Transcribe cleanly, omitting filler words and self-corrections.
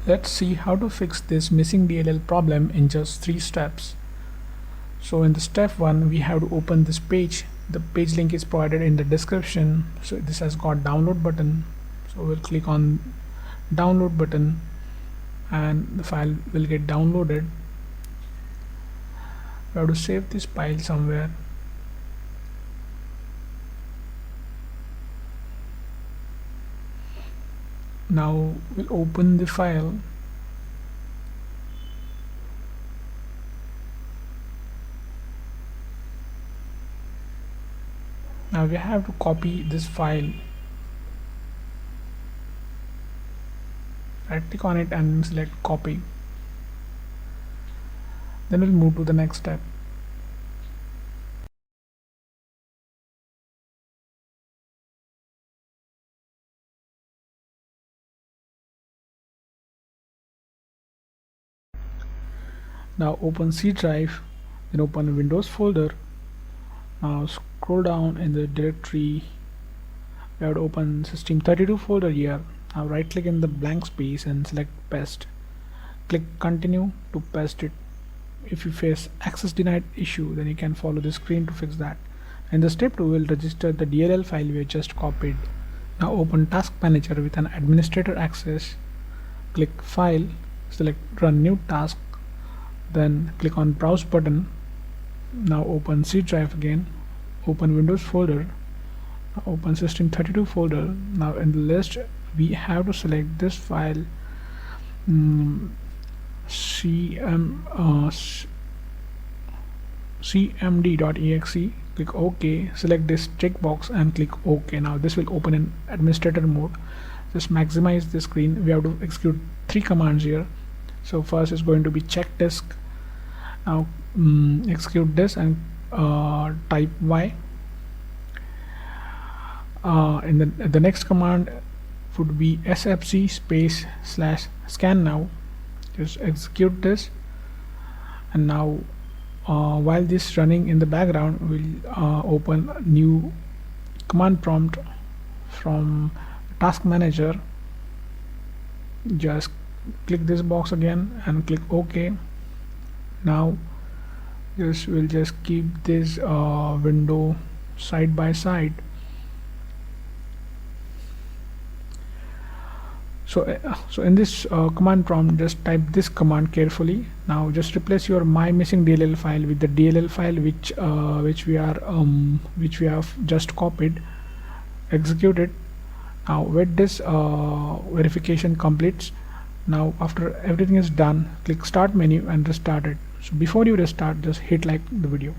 Let's see how to fix this missing DLL problem in just 3 steps. So in the step 1, we have to open this page. The page link is provided in the description. So this has got download button. So we'll click on download button and the file will get downloaded. We have to save this file somewhere. Now we'll open the file. Now we have to copy this file. Right click on it and select copy. Then we'll move to the next step. Now open C drive, then open Windows folder. Now scroll down in the directory. We have to open System32 folder here. Now right click in the blank space and select paste. Click continue to paste it. If you face access denied issue, then you can follow the screen to fix that. In the step 2, we'll register the DLL file we just copied. Now open task manager with an administrator access. Click file, select run new task, then click on browse button. Now open C drive again, open Windows folder, now open System32 folder. Now in the list we have to select this file, cmd.exe. click OK, select this checkbox and click OK. Now this will open in administrator mode. Just maximize the screen. We have to execute 3 commands here. So first is going to be check disk. Now execute this and type Y. In the next command would be sfc space / scan now. Just execute this, and now while this running in the background, we'll open a new command prompt from task manager. Just click this box again and click OK. Now we'll just keep this window side by side. So in this command prompt, just type this command carefully. Now just replace your my missing DLL file with the DLL file which we have just copied. Execute it. Now wait this verification completes. Now after everything is done, click start menu and restart it. So before you restart, just hit like the video.